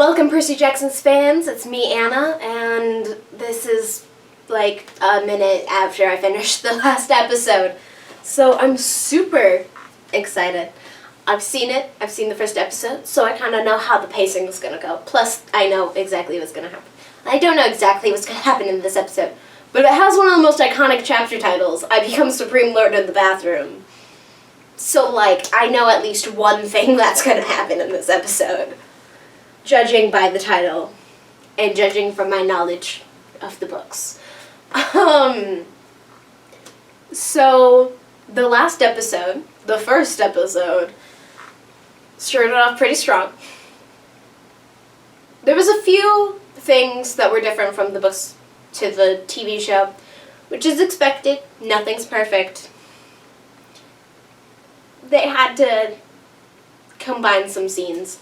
Welcome, Percy Jackson's fans. It's me, Anna, and this is like a minute after I finished the last episode. So I'm super excited. I've seen it. I've seen the first episode, so I kind of know how the pacing is going to go. Plus, I know exactly what's going to happen. I don't know exactly what's going to happen in this episode, but it has one of the most iconic chapter titles, I Become Supreme Lord of the Bathroom. So, I know at least one thing that's going to happen in this episode. Judging by the title, and judging from my knowledge of the books. So, the last episode, the first episode, started off pretty strong. There was a few things that were different from the books to the TV show, which is expected. Nothing's perfect. They had to combine some scenes.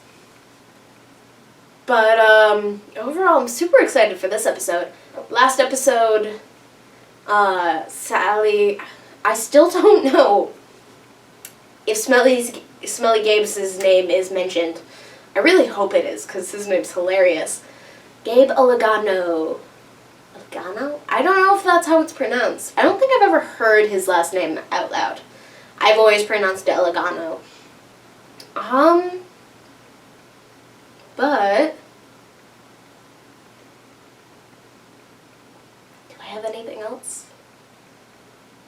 But, overall, I'm super excited for this episode. Last episode, Sally, I still don't know if Smelly Gabe's name is mentioned. I really hope it is, because his name's hilarious. Gabe Olegano. Olegano? I don't know if that's how it's pronounced. I don't think I've ever heard his last name out loud. I've always pronounced it Olegano. But do I have anything else?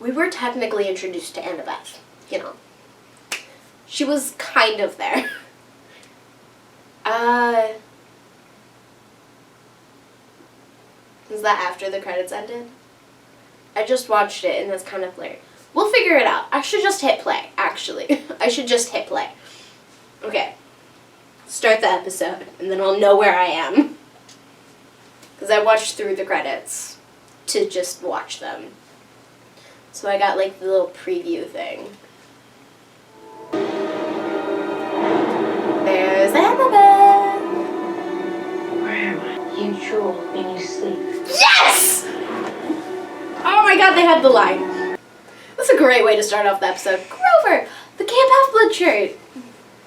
We were technically introduced to Annabeth, you know. She was kind of there. Was that after the credits ended? I just watched it and it's kind of blurry. We'll figure it out. I should just hit play, actually. I should just hit play. Okay. Start the episode, and then I'll know where I am. Because I watched through the credits to just watch them. So I got, the little preview thing. There's Annabeth! Where am I? You drool when you sleep. Yes! Oh my god, they had the line. That's a great way to start off the episode. Grover! The Camp Half-Blood shirt!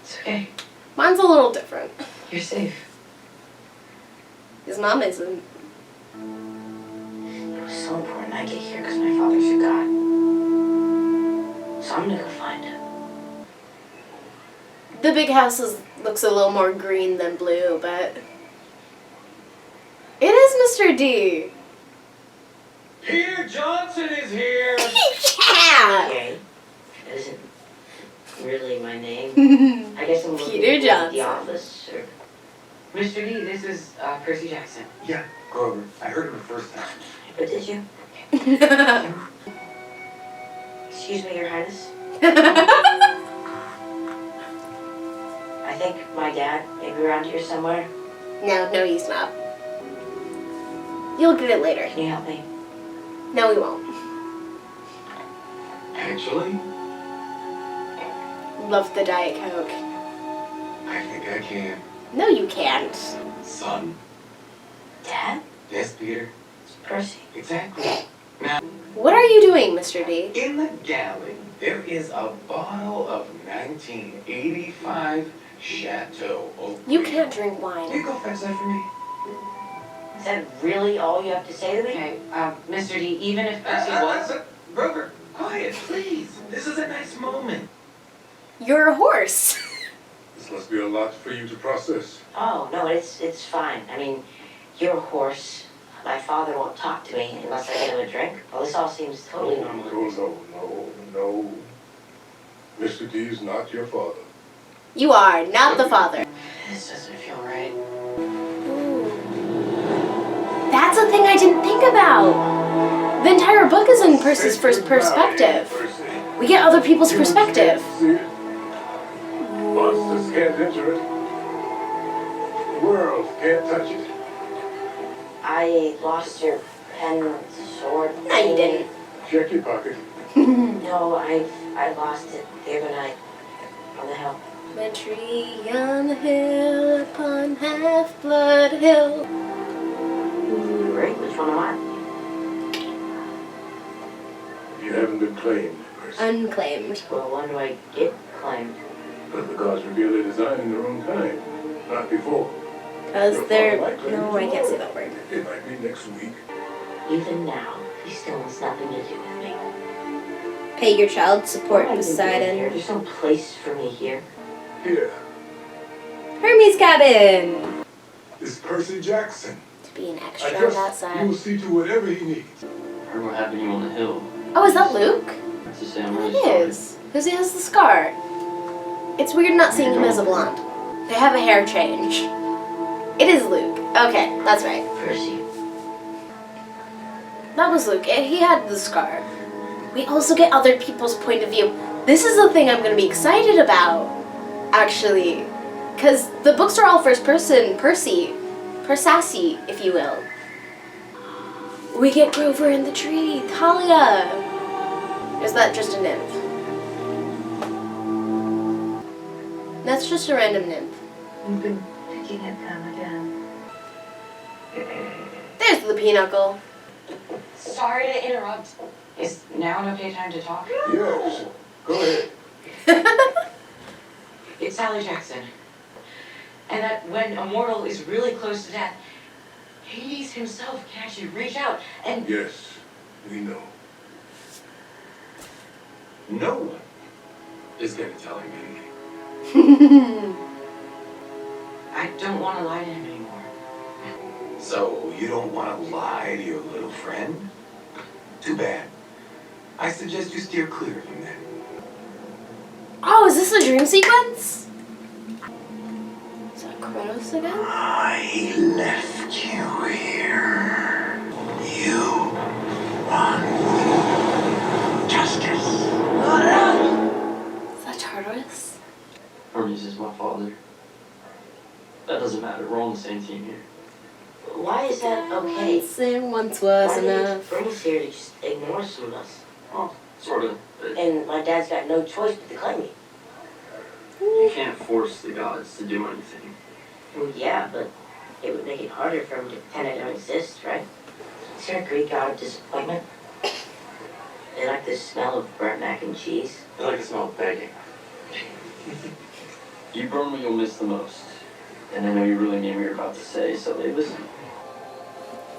It's okay. Mine's a little different. You're safe. His mom isn't. It was so important I get here because my father forgot. So I'm gonna go find him. The big house looks a little more green than blue, but it is Mr. D. Peter Johnson is here! Yeah! Okay. That isn't really my name. I guess I'm looking Peter for Johnson. The office, or... Mr. D, this is Percy Jackson. Yeah, Grover. I heard him the first time. But did you? Excuse me, Your Highness. I think my dad may be around here somewhere. No, he's not. You'll get it later. Can you help me? No, we won't. Actually, Love the Diet Coke. I think I can. No, you can't. Son. Dad? Yes, Peter. It's Percy. Exactly. Now, What are you doing, Mr. D? in the galley, there is a bottle of 1985 Chateau Oak. You can't drink You wine. go fetch that for me. Is that really all you have to say to me? Okay, Mr. D, even if Percy was... Grover, quiet, please. This is a nice moment. You're a horse. This must be a lot for you to process. Oh, no, it's fine. I mean, you're a horse. My father won't talk to me unless I get him a drink. Well, this all seems totally normal. No. Mr. D is not your father. You are, not the father. This doesn't feel right. That's a thing I didn't think about. The entire book is in Percy's first perspective. We get other people's perspective. See it? Monsters can't enter it. The world can't touch it. I lost your pen, sword. No, you didn't. Check your pocket. No, I lost it the other night on the hill. The tree on the hill upon Half-Blood Hill. Great, which one am I? You haven't been claimed, Percy. Unclaimed. Well, when do I get claimed? But the gods reveal their design in their own time, not before. Because they're... No, I can't say that word. It might be next week. Even now, he still wants nothing to do with me. Pay your child support, What am I even doing here? Poseidon. There's no place for me here. Here Hermes cabin! is Percy Jackson. To be an I extra on that trust you side. will see to whatever he needs. Heard what happened to you on the hill. Oh, is that Luke? To say I'm really It sorry. is. Because he has the scar. It's weird not seeing him as a blonde. They have a hair change. It is Luke. Okay, that's right. Percy. That was Luke. He had the scar. We also get other people's point of view. This is the thing I'm going to be excited about, actually. Because the books are all first person. Percy. Persassy, if you will. We get Grover in the tree. Thalia. Or is that just a nymph? That's just a random nymph. You've been picking at them again. There's the pinnacle. Sorry to interrupt. Is now an okay time to talk? Yes. Go ahead. It's Sally Jackson. And that when a mortal is really close to death, Hades himself can actually reach out and... Yes, we know. No one is gonna tell him anything. I don't want to lie to him anymore. So you don't want to lie to your little friend? Too bad. I suggest you steer clear from that. Oh, is this a dream sequence? Is that Kronos again? I left you here. You want justice. Is that Tartarus? Hermes is my father. That doesn't matter. We're on the same team here. Why is that okay? Once was Why did he enough. bring us here to just ignore some of us? Well, sort of. But And my dad's got no choice but to claim me. you can't force the gods to do anything. Well, yeah, but it would make it harder for him to pretend I don't exist, right? Is there a Greek god of disappointment? They like the smell of burnt mac and cheese. I like the smell of begging. You burn what you'll miss the most. And I know you really mean what you're about to say, so they listen.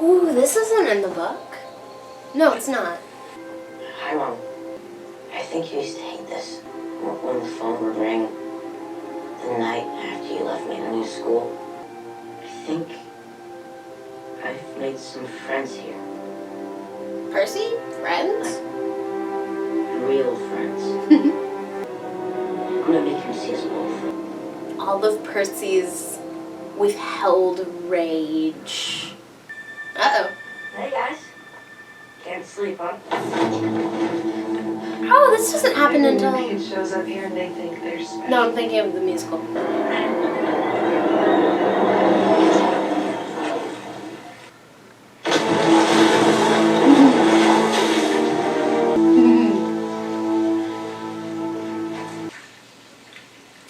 Ooh, this isn't in the book. No, it's not. Hi, Mom. I think you used to hate this. When the phone would ring the night after you left me to new school. I think I've made some friends here. Percy? Friends? Real friends. I'm gonna make him see us both. All of Percy's withheld rage. Uh-oh. Hey, guys. Can't sleep, huh? Oh, this doesn't happen Maybe until... Kid shows up here and they think they're special. No, I'm thinking of the musical.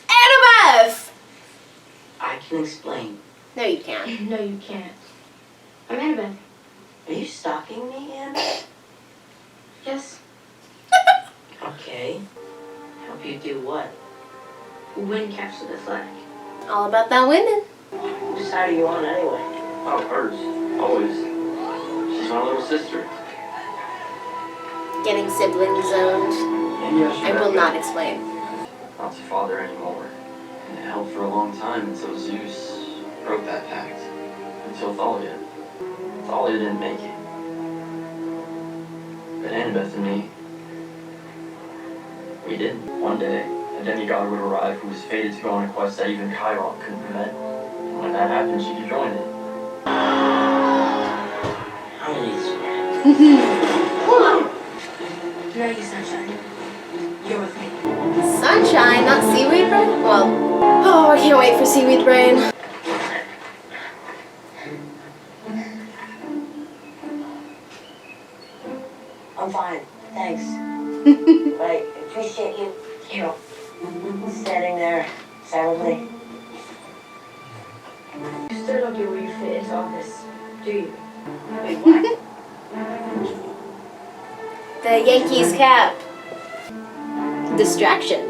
Annabeth! I can explain. No, you can't. No, you can't. I'm Annabeth. Are you stalking me, Anne? Yes. Okay. Help you do what? Win capture the flag. All about that women. Whose side are you on anyway? Oh, hers. Always. She's my little sister. Getting sibling zoned. Maybe I should I will have not been explain. not the father anymore. And it held for a long time until Zeus broke that pact. Until Thalia. Thalia didn't make it. But Annabeth and me, we did. One day, a demigod would arrive who was fated to go on a quest that even Chiron couldn't prevent. And when that happened, she could join it. I'm gonna need some rest. Ready, sunshine. You're with me. Sunshine, not seaweed brain? Well, oh, I can't wait for seaweed brain. I'm fine, thanks. But I appreciate you standing there silently. You still don't get where you fit into all this, do you? Wait, what? The Yankees cap. Distraction.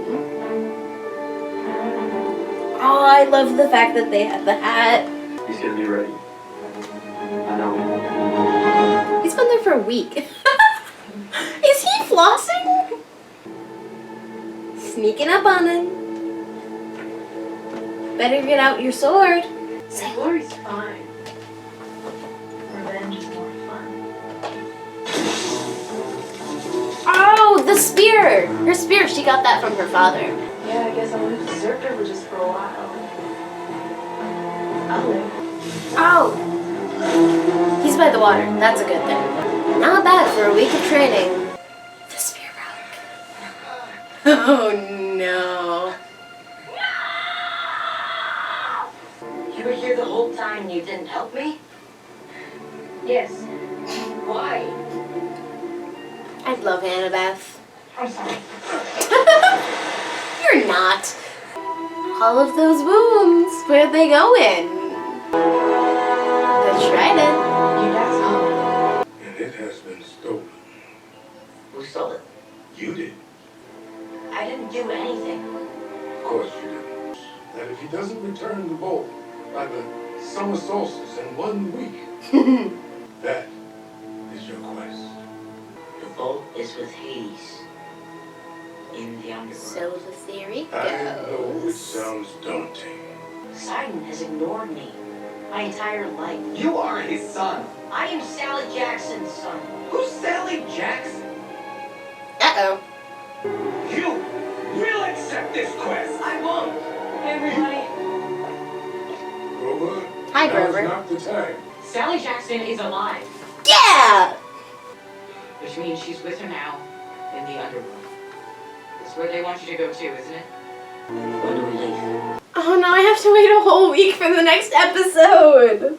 Oh, I love the fact that they had the hat. He's gonna be ready. I know. He's been there for a week. Is he flossing? Sneaking up on him. Better get out your sword. Glory's fine. Revenge is more fun. Oh, the spear! Her spear, she got that from her father. Yeah, I guess I'll live deserve privileges for a while. I'll live. Oh! He's by the water. That's a good thing. Not bad for a week of training. The spear broke. Oh no. You were here the whole time and you didn't help me? Yes. Why? I love Annabeth. I'm sorry. You're not. All of those wounds, where'd they go in? The trident. Your dad's home. And it has been stolen. Who stole it? You did. I didn't do anything. Of course you didn't. That if he doesn't return the bolt by the summer solstice in 1 week, that is your quest. The bolt is with Hades. In the underworld. So the theory I know it goes. sounds daunting. Poseidon has ignored me my entire life. You are his son. I am Sally Jackson's son. Who's Sally Jackson? Uh-oh. You will accept this quest. I won't. Hey, everybody. Grover, Hi, now's Grover. not the time. Sally Jackson is alive, Yeah! which means she's with her now in the underworld. That's where they want you to go to, isn't it? When do we leave? Oh no, I have to wait a whole week for the next episode.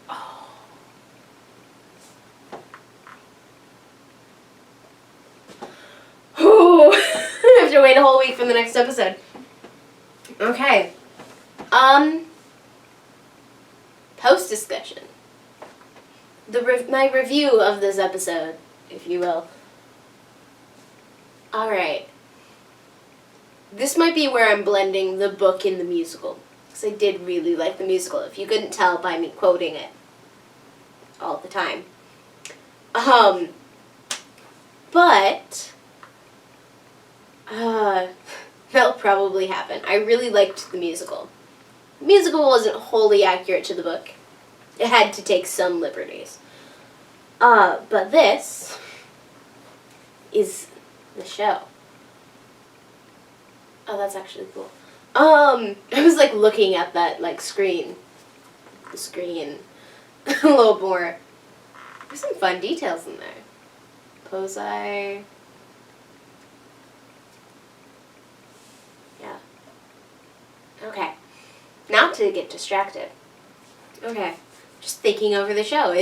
Oh. Ooh. I have to wait a whole week for the next episode. Okay. Post discussion. My review of this episode, if you will. Alright. This might be where I'm blending the book and the musical. Because I did really like the musical, if you couldn't tell by me quoting it all the time. But that'll probably happen. I really liked the musical. The musical wasn't wholly accurate to the book. It had to take some liberties. But this is the show. Oh, that's actually cool. I was like looking at that like the screen a little more. There's some fun details in there. Posei. Yeah. Okay. Not to get distracted. Okay. Just thinking over the show.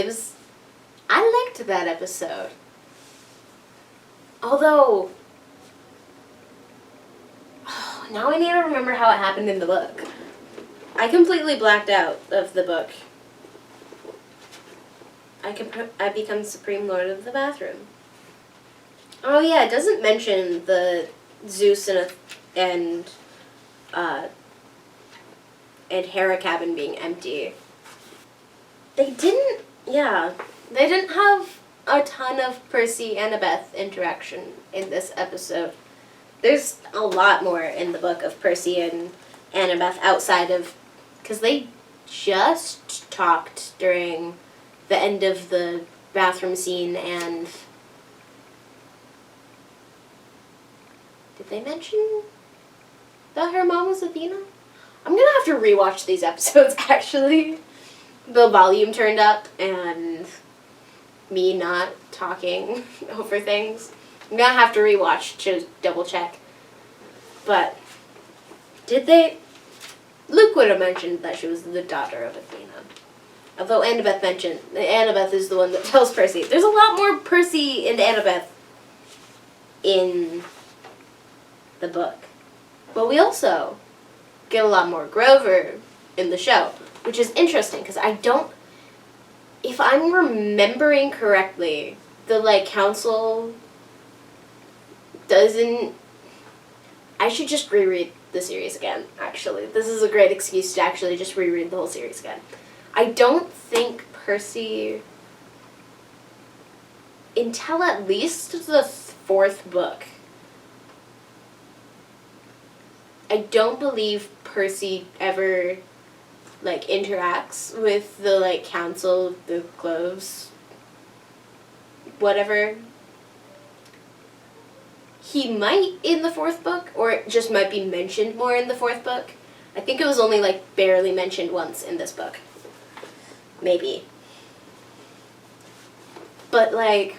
I liked that episode. Although, now I need to remember how it happened in the book. I completely blacked out of the book. I become Supreme Lord of the Bathroom. Oh yeah, it doesn't mention the Zeus and Hera cabin being empty. They didn't have a ton of Percy Annabeth interaction in this episode. There's a lot more in the book of Percy and Annabeth outside of, because they just talked during the end of the bathroom scene, and did they mention that her mom was Athena? I'm gonna have to rewatch these episodes actually. The volume turned up and me not talking over things. I'm gonna have to rewatch to double check. But did they? Luke would have mentioned that she was the daughter of Athena. Although Annabeth is the one that tells Percy. There's a lot more Percy and Annabeth in the book. But we also get a lot more Grover in the show, which is interesting because if I'm remembering correctly, the council doesn't. I should just reread the series again, actually. This is a great excuse to actually just reread the whole series again. I don't think Percy, until at least the fourth book, I don't believe Percy ever, like, interacts with the, like, Council of the Cloves, whatever. He might in the fourth book, or it just might be mentioned more in the fourth book. I think it was only, like, barely mentioned once in this book. Maybe. But, like,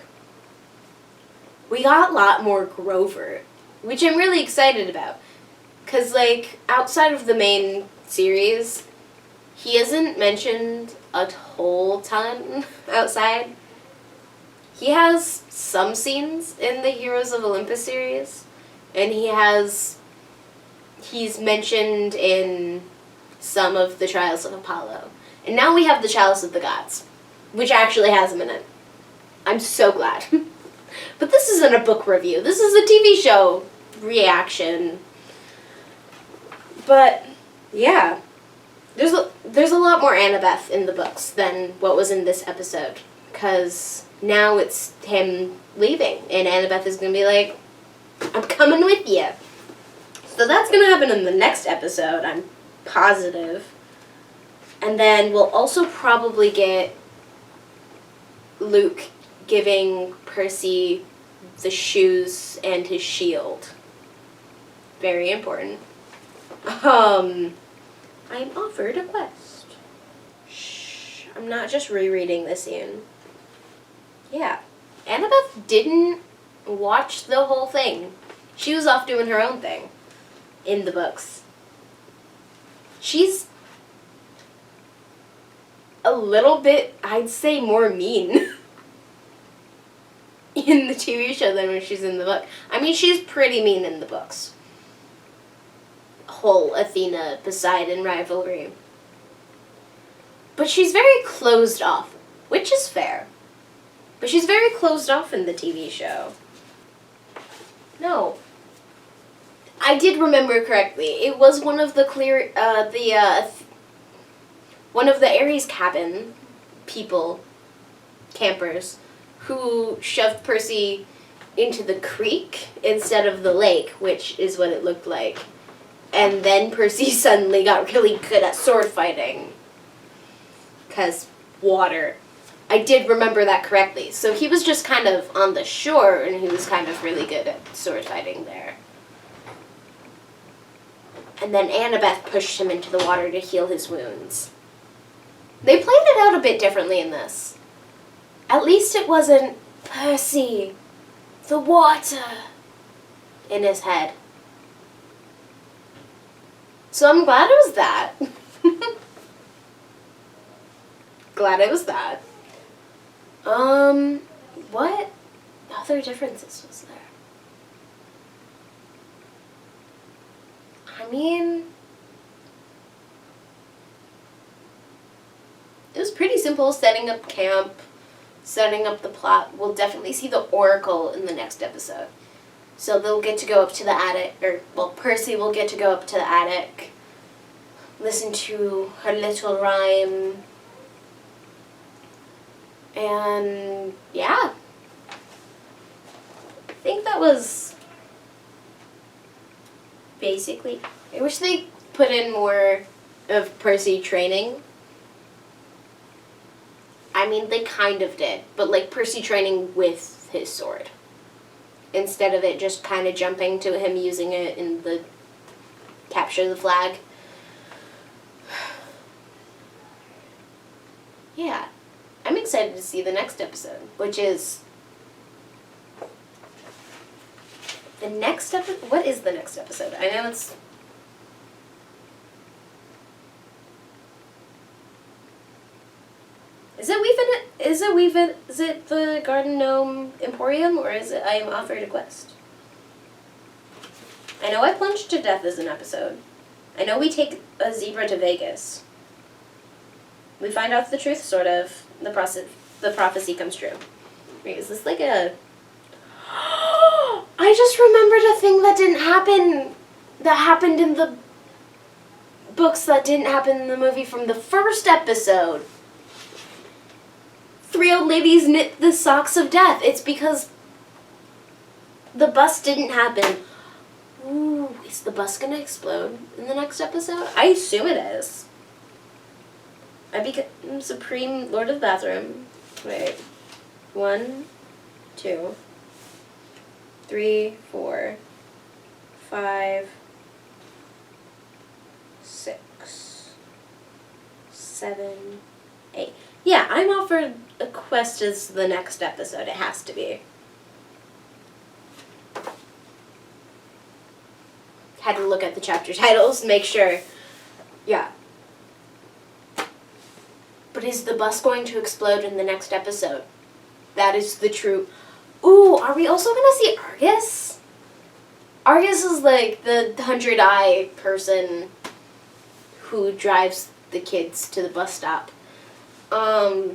we got a lot more Grover, which I'm really excited about. Because, like, outside of the main series, he isn't mentioned a whole ton outside. He has some scenes in the Heroes of Olympus series, and he's mentioned in some of the Trials of Apollo. And now we have the Chalice of the Gods, which actually has him in it. I'm so glad. But this isn't a book review. This is a TV show reaction. But, yeah. There's a lot more Annabeth in the books than what was in this episode. Because now it's him leaving. And Annabeth is going to be like, I'm coming with you. So that's going to happen in the next episode, I'm positive. And then we'll also probably get Luke giving Percy the shoes and his shield. Very important. I'm offered a quest. Shh, I'm not just rereading the scene. Yeah. Annabeth didn't watch the whole thing. She was off doing her own thing in the books. She's a little bit, I'd say, more mean in the TV show than when she's in the book. I mean, she's pretty mean in the books. Whole Athena Poseidon rivalry. But she's very closed off, which is fair. But she's very closed off in the TV show. No. I did remember correctly. It was one of the one of the Ares cabin people, campers, who shoved Percy into the creek instead of the lake, which is what it looked like. And then Percy suddenly got really good at sword fighting. 'Cause water. I did remember that correctly. So he was just kind of on the shore, and he was kind of really good at sword fighting there. And then Annabeth pushed him into the water to heal his wounds. They played it out a bit differently in this. At least it wasn't Percy, the water, in his head. So I'm glad it was that. Glad it was that. What other differences was there? I mean, it was pretty simple, setting up camp, setting up the plot. We'll definitely see the Oracle in the next episode. So they'll get to go up to the attic, Percy will get to go up to the attic, listen to her little rhyme, and yeah. I think that was basically, I wish they put in more of Percy training. I mean, they kind of did, but like Percy training with his sword. Instead of it just kind of jumping to him using it in the capture the flag. Yeah. I'm excited to see the next episode, which is the next episode. What is the next episode? I know it's... Is it the Garden Gnome Emporium, or is it I Am Offered a Quest? I know I plunged to death as an episode. I know we take a zebra to Vegas. We find out the truth, sort of. The prophecy comes true. Wait, is this like a... I just remembered a thing that didn't happen that happened in the books that didn't happen in the movie from the first episode. 3 old ladies knit the socks of death. It's because the bus didn't happen. Ooh, is the bus gonna explode in the next episode? I assume it is. I become Supreme Lord of the Bathroom. Wait. 1, 2, 3, 4, 5, 6, 7, 8. Yeah, I'm offered a quest as the next episode. It has to be. Had to look at the chapter titles, make sure. Yeah. But is the bus going to explode in the next episode? That is the true... Ooh, are we also going to see Argus? Argus is like the 100-eye person who drives the kids to the bus stop. I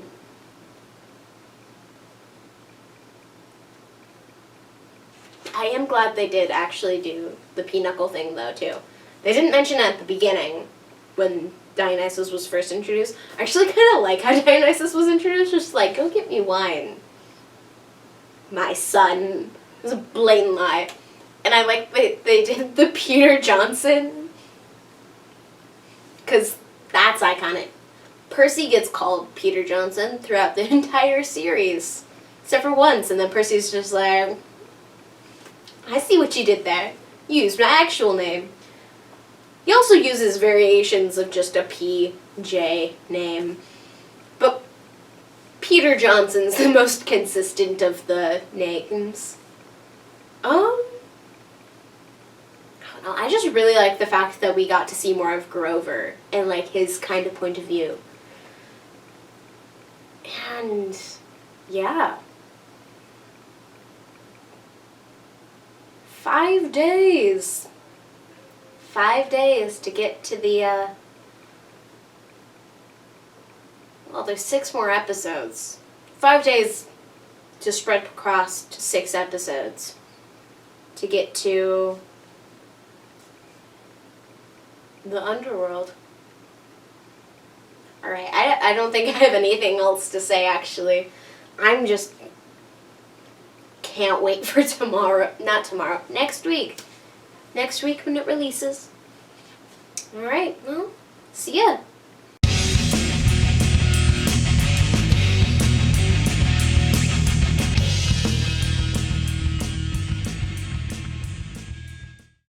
am glad they did actually do the pinochle thing, though, too. They didn't mention it at the beginning, when Dionysus was first introduced. I actually kind of like how Dionysus was introduced, just like, go get me wine, my son. It was a blatant lie. And I like they did the Peter Johnson, because that's iconic. Percy gets called Peter Johnson throughout the entire series, except for once, and then Percy's just like, I see what you did there. You used my actual name. He also uses variations of just a P.J. name. But Peter Johnson's the most consistent of the names. I don't know. I just really like the fact that we got to see more of Grover and like his kind of point of view. And yeah. 5 days. 5 days to get to the, well, there's 6 more episodes. 5 days to spread across 6 episodes to get to the underworld. Alright, I don't think I have anything else to say, actually. I'm just... can't wait for tomorrow. Not tomorrow. Next week. Next week when it releases. Alright, well, see ya.